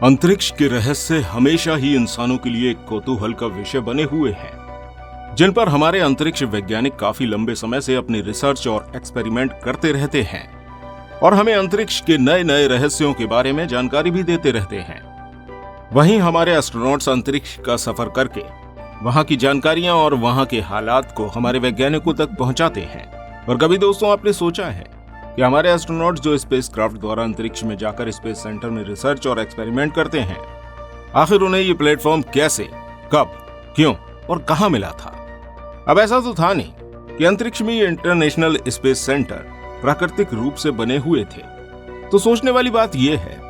अंतरिक्ष के रहस्य हमेशा ही इंसानों के लिए एक कौतूहल का विषय बने हुए हैं, जिन पर हमारे अंतरिक्ष वैज्ञानिक काफी लंबे समय से अपनी रिसर्च और एक्सपेरिमेंट करते रहते हैं और हमें अंतरिक्ष के नए नए रहस्यों के बारे में जानकारी भी देते रहते हैं। वहीं हमारे एस्ट्रोनॉट्स अंतरिक्ष का सफर करके वहां की जानकारियां और वहां के हालात को हमारे वैज्ञानिकों तक पहुंचाते हैं। और कभी दोस्तों आपने सोचा है कि हमारे एस्ट्रोनॉट्स जो स्पेसक्राफ्ट द्वारा अंतरिक्ष में जाकर स्पेस सेंटर में रिसर्च और एक्सपेरिमेंट करते हैं, आखिर उन्हें ये प्लेटफॉर्म कैसे, कब, क्यों और कहां मिला था? अब ऐसा तो था नहीं कि अंतरिक्ष में ये इंटरनेशनल स्पेस सेंटर प्राकृतिक रूप से बने हुए थे। तो सोचने वाली बात यह है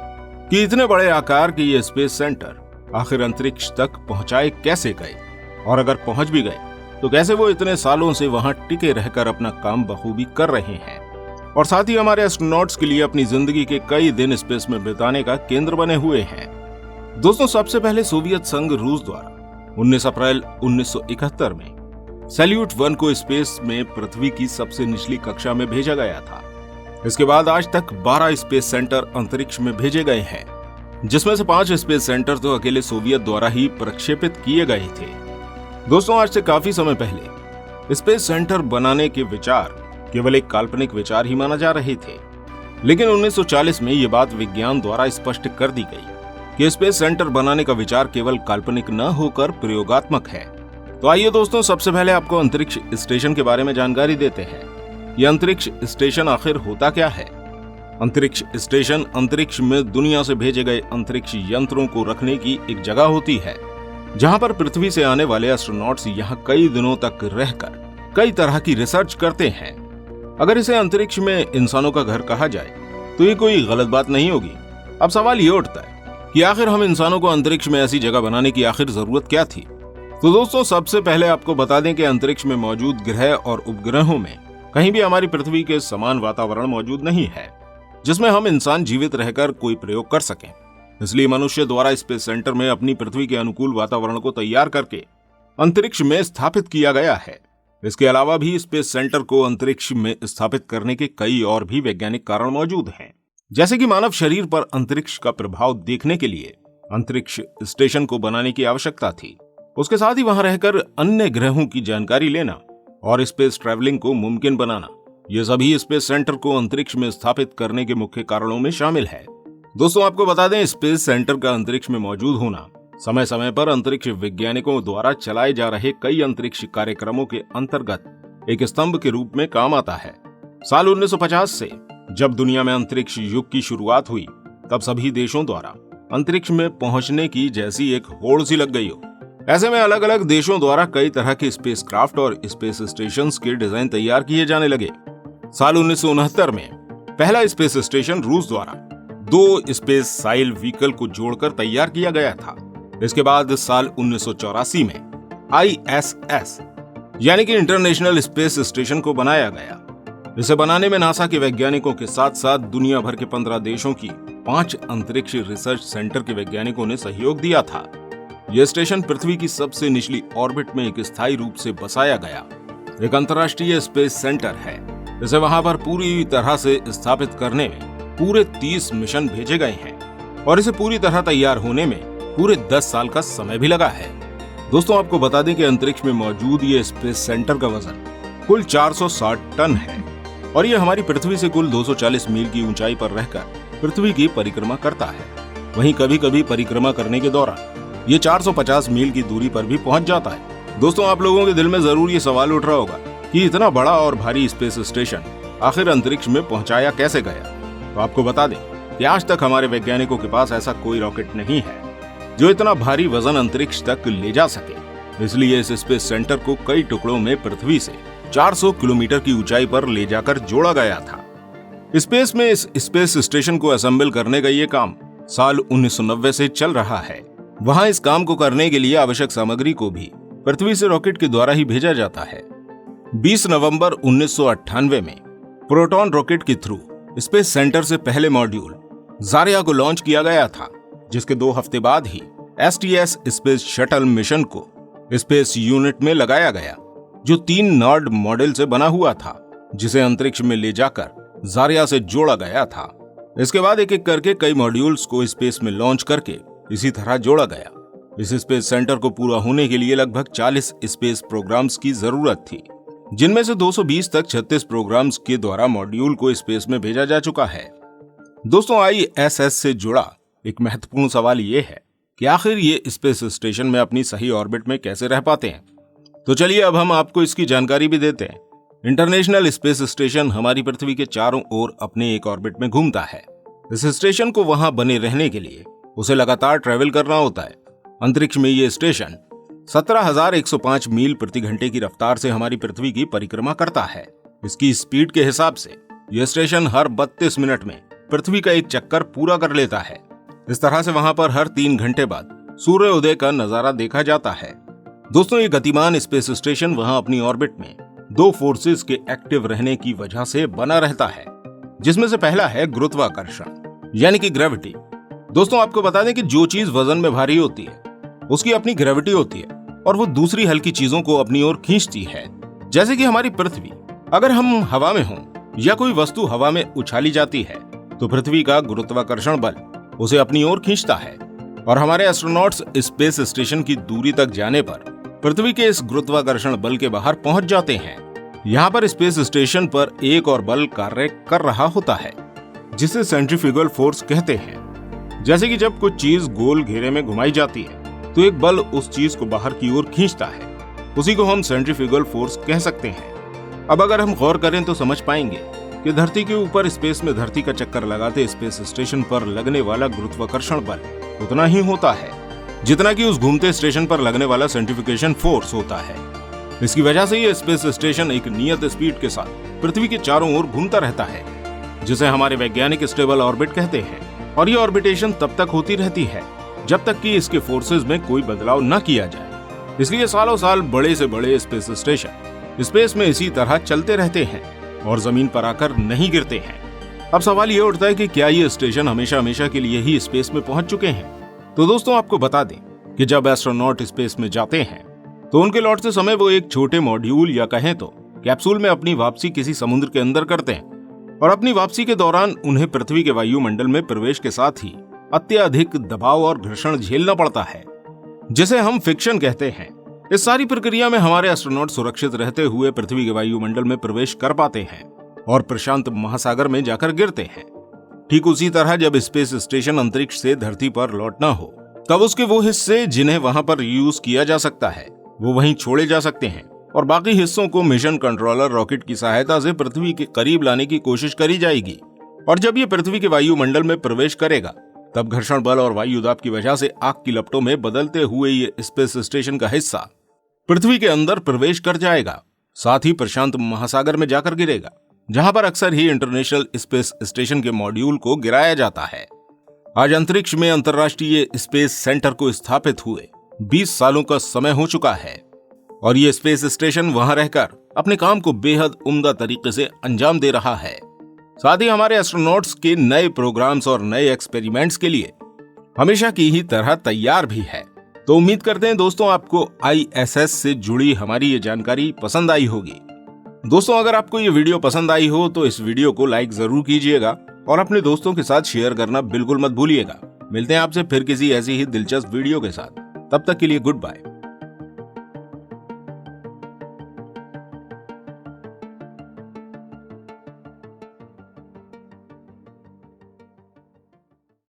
कि इतने बड़े आकार के ये स्पेस सेंटर आखिर अंतरिक्ष तक पहुंचाए कैसे गए, और अगर पहुंच भी गए तो कैसे वो इतने सालों से वहां टिके रहकर अपना काम बखूबी कर रहे हैं और साथ ही हमारे एस्ट्रोनॉट्स के लिए अपनी जिंदगी के कई दिन स्पेस में बिताने का केंद्र बने हुए हैं। दोस्तों, सबसे पहले सोवियत संघ रूस द्वारा 19 अप्रैल 1971 में सैल्यूट 1 को स्पेस में पृथ्वी की सबसे निचली कक्षा में भेजा गया था। इसके बाद आज तक 12 स्पेस सेंटर अंतरिक्ष में भेजे गए हैं, जिसमें से 5 स्पेस सेंटर तो अकेले सोवियत द्वारा ही प्रक्षेपित किए गए थे। दोस्तों, आज से काफी समय पहले स्पेस सेंटर बनाने के विचार केवल एक काल्पनिक विचार ही माना जा रहे थे, लेकिन 1940 में यह बात विज्ञान द्वारा स्पष्ट कर दी गई कि स्पेस सेंटर बनाने का विचार केवल काल्पनिक न होकर प्रयोगात्मक है। तो आइए दोस्तों, सबसे पहले आपको अंतरिक्ष स्टेशन के बारे में जानकारी देते हैं। यह अंतरिक्ष स्टेशन आखिर होता क्या है? अंतरिक्ष स्टेशन अंतरिक्ष में दुनिया से भेजे गए अंतरिक्ष यंत्रों को रखने की एक जगह होती है, जहां पर पृथ्वी से आने वाले एस्ट्रोनॉट्स यहां कई दिनों तक रहकर कई तरह की रिसर्च करते हैं। अगर इसे अंतरिक्ष में इंसानों का घर कहा जाए तो ये कोई गलत बात नहीं होगी। अब सवाल ये उठता है कि आखिर हम इंसानों को अंतरिक्ष में ऐसी जगह बनाने की आखिर जरूरत क्या थी? तो दोस्तों, सबसे पहले आपको बता दें कि अंतरिक्ष में मौजूद ग्रह और उपग्रहों में कहीं भी हमारी पृथ्वी के समान वातावरण मौजूद नहीं है जिसमें हम इंसान जीवित रहकर कोई प्रयोग कर सकें। इसलिए मनुष्य द्वारा स्पेस सेंटर में अपनी पृथ्वी के अनुकूल वातावरण को तैयार करके अंतरिक्ष में स्थापित किया गया है। इसके अलावा भी स्पेस सेंटर को अंतरिक्ष में स्थापित करने के कई और भी वैज्ञानिक कारण मौजूद हैं, जैसे कि मानव शरीर पर अंतरिक्ष का प्रभाव देखने के लिए अंतरिक्ष स्टेशन को बनाने की आवश्यकता थी। उसके साथ ही वहां रहकर अन्य ग्रहों की जानकारी लेना और स्पेस ट्रैवलिंग को मुमकिन बनाना, ये सभी स्पेस सेंटर को अंतरिक्ष में स्थापित करने के मुख्य कारणों में शामिल है। दोस्तों, आपको बता दें, स्पेस सेंटर का अंतरिक्ष में मौजूद होना समय समय पर अंतरिक्ष वैज्ञानिकों द्वारा चलाए जा रहे कई अंतरिक्ष कार्यक्रमों के अंतर्गत एक स्तंभ के रूप में काम आता है। साल 1950 से जब दुनिया में अंतरिक्ष युग की शुरुआत हुई, तब सभी देशों द्वारा अंतरिक्ष में पहुंचने की जैसी एक होड़ सी लग गई हो। ऐसे में अलग अलग देशों द्वारा कई तरह के स्पेसक्राफ्ट और स्पेस स्टेशंस के डिजाइन तैयार किए जाने लगे। साल 1969 में पहला स्पेस स्टेशन रूस द्वारा 2 स्पेस साइल व्हीकल को जोड़कर तैयार किया गया था। इसके बाद साल 1984 में ISS यानी कि इंटरनेशनल स्पेस स्टेशन को बनाया गया। इसे बनाने में नासा के वैज्ञानिकों के साथ साथ दुनिया भर के 15 देशों की 5 अंतरिक्ष रिसर्च सेंटर के वैज्ञानिकों ने सहयोग दिया था। यह स्टेशन पृथ्वी की सबसे निचली ऑर्बिट में एक स्थायी रूप से बसाया गया एक अंतर्राष्ट्रीय स्पेस सेंटर है। इसे वहां पर पूरी तरह से स्थापित करने में पूरे 30 मिशन भेजे गए हैं और इसे पूरी तरह तैयार होने में पूरे 10 साल का समय भी लगा है। दोस्तों, आपको बता दें कि अंतरिक्ष में मौजूद ये स्पेस सेंटर का वजन कुल 460 टन है और ये हमारी पृथ्वी से कुल 240 मील की ऊंचाई पर रहकर पृथ्वी की परिक्रमा करता है। वहीं कभी कभी परिक्रमा करने के दौरान ये 450 मील की दूरी पर भी पहुंच जाता है। दोस्तों, आप लोगों के दिल में जरूर ये सवाल उठ रहा होगा कि इतना बड़ा और भारी स्पेस स्टेशन आखिर अंतरिक्ष में पहुंचाया कैसे गया? तो आपको बता दें कि आज तक हमारे वैज्ञानिकों के पास ऐसा कोई रॉकेट नहीं है जो इतना भारी वजन अंतरिक्ष तक ले जा सके। इसलिए इस स्पेस सेंटर को कई टुकड़ों में पृथ्वी से 400 किलोमीटर की ऊंचाई पर ले जाकर जोड़ा गया था। स्पेस में इस स्पेस स्टेशन को असेंबल करने का ये काम साल 1990 से चल रहा है। वहां इस काम को करने के लिए आवश्यक सामग्री को भी पृथ्वी से रॉकेट के द्वारा ही भेजा जाता है। 20 नवंबर 1998 में प्रोटॉन रॉकेट के थ्रू स्पेस सेंटर से पहले मॉड्यूल जारिया को लॉन्च किया गया था, जिसके 2 हफ्ते बाद ही STS स्पेस शटल मिशन को स्पेस यूनिट में लगाया गया, जो 3 नॉर्ड मॉडल से बना हुआ था, जिसे अंतरिक्ष में ले जाकर जारिया से जोड़ा गया था। इसके बाद एक एक करके कई मॉड्यूल्स को स्पेस में लॉन्च करके इसी तरह जोड़ा गया। इस स्पेस सेंटर को पूरा होने के लिए लगभग 40 स्पेस प्रोग्राम्स की जरूरत थी, जिनमें से 220 तक 36 प्रोग्राम्स के द्वारा मॉड्यूल को स्पेस में भेजा जा चुका है। दोस्तों, ISS से जुड़ा एक महत्वपूर्ण सवाल ये है कि आखिर ये स्पेस स्टेशन में अपनी सही ऑर्बिट में कैसे रह पाते हैं। तो चलिए अब हम आपको इसकी जानकारी भी देते हैं। इंटरनेशनल स्पेस स्टेशन हमारी पृथ्वी के चारों ओर अपने एक ऑर्बिट में घूमता है। इस स्टेशन को वहां बने रहने के लिए उसे लगातार ट्रैवल करना होता है। अंतरिक्ष में ये स्टेशन 17,105 मील प्रति घंटे की रफ्तार से हमारी पृथ्वी की परिक्रमा करता है। इसकी स्पीड के हिसाब से यह स्टेशन हर 32 मिनट में पृथ्वी का एक चक्कर पूरा कर लेता है। इस तरह से वहां पर हर 3 घंटे बाद सूर्योदय का नजारा देखा जाता है। दोस्तों, ये गतिमान स्पेस स्टेशन वहां अपनी ऑर्बिट में 2 फोर्सेस के एक्टिव रहने की वजह से बना रहता है, जिसमें से पहला है गुरुत्वाकर्षण यानी कि ग्रेविटी। दोस्तों, आपको बता दें कि जो चीज वजन में भारी होती है उसकी अपनी ग्रेविटी होती है और वो दूसरी हल्की चीजों को अपनी ओर खींचती है। जैसे कि हमारी पृथ्वी, अगर हम हवा में हों या कोई वस्तु हवा में उछाली जाती है तो पृथ्वी का गुरुत्वाकर्षण बल उसे अपनी ओर खींचता है और हमारे एस्ट्रोनॉट्स स्पेस स्टेशन की दूरी तक जाने पर पृथ्वी के इस गुरुत्वाकर्षण बल के बाहर पहुंच जाते हैं। यहाँ पर स्पेस स्टेशन पर एक और बल कार्य कर रहा होता है जिसे सेंट्रीफ्यूगल फोर्स कहते हैं। जैसे कि जब कुछ चीज गोल घेरे में घुमाई जाती है तो एक बल उस चीज को बाहर की ओर खींचता है, उसी को हम सेंट्रीफ्यूगल फोर्स कह सकते हैं। अब अगर हम गौर करें तो समझ पाएंगे कि धरती के ऊपर स्पेस में धरती का चक्कर लगाते स्पेस स्टेशन पर लगने वाला गुरुत्वाकर्षण बल उतना ही होता है जितना कि उस घूमते स्टेशन पर लगने वाला सेंट्रीफ्यूगेशन फोर्स होता है। इसकी वजह से ये स्पेस स्टेशन एक नियत स्पीड के साथ पृथ्वी के चारों ओर घूमता रहता है, जिसे हमारे वैज्ञानिक स्टेबल ऑर्बिट कहते हैं। और ये ऑर्बिटेशन तब तक होती रहती है जब तक कि इसके फोर्सेज में कोई बदलाव न किया जाए। इसलिए सालों साल बड़े से बड़े स्पेस स्टेशन स्पेस में इसी तरह चलते रहते हैं और जमीन पर आकर नहीं गिरते हैं। अब सवाल ये उठता है कि क्या ये स्टेशन हमेशा हमेशा के लिए ही स्पेस में पहुंच चुके हैं? तो दोस्तों, आपको बता दें कि जब एस्ट्रोनॉट स्पेस में जाते हैं तो उनके लौटते समय वो एक छोटे मॉड्यूल या कहें तो कैप्सूल में अपनी वापसी किसी समुद्र के अंदर करते हैं और अपनी वापसी के दौरान उन्हें पृथ्वी के वायुमंडल में प्रवेश के साथ ही अत्यधिक दबाव और घर्षण झेलना पड़ता है, जिसे हम फ्रिक्शन कहते हैं। इस सारी प्रक्रिया में हमारे एस्ट्रोनॉट सुरक्षित रहते हुए पृथ्वी के वायुमंडल में प्रवेश कर पाते हैं और प्रशांत महासागर में जाकर गिरते हैं। ठीक उसी तरह जब स्पेस स्टेशन अंतरिक्ष से धरती पर लौटना हो तब उसके वो हिस्से जिन्हें वहां पर यूज किया जा सकता है वो वहीं छोड़े जा सकते हैं और बाकी हिस्सों को मिशन कंट्रोलर रॉकेट की सहायता से पृथ्वी के करीब लाने की कोशिश करी जाएगी। और जब ये पृथ्वी के वायुमंडल में प्रवेश करेगा तब घर्षण बल और वायु दाब की वजह से आग की लपटों में बदलते हुए ये स्पेस स्टेशन का हिस्सा पृथ्वी के अंदर प्रवेश कर जाएगा, साथ ही प्रशांत महासागर में जाकर गिरेगा, जहां पर अक्सर ही इंटरनेशनल स्पेस स्टेशन के मॉड्यूल को गिराया जाता है। आज अंतरिक्ष में अंतर्राष्ट्रीय स्पेस सेंटर को स्थापित हुए 20 सालों का समय हो चुका है और ये स्पेस स्टेशन वहां रहकर अपने काम को बेहद उम्दा तरीके से अंजाम दे रहा है। साथ ही हमारे एस्ट्रोनॉट्स के नए प्रोग्राम्स और नए एक्सपेरिमेंट्स के लिए हमेशा की ही तरह तैयार भी है। तो उम्मीद करते हैं दोस्तों आपको ISS से जुड़ी हमारी ये जानकारी पसंद आई होगी। दोस्तों, अगर आपको ये वीडियो पसंद आई हो तो इस वीडियो को लाइक जरूर कीजिएगा और अपने दोस्तों के साथ शेयर करना बिल्कुल मत भूलिएगा। मिलते हैं आपसे फिर किसी ऐसी ही दिलचस्प वीडियो के साथ। तब तक के लिए गुड बाय।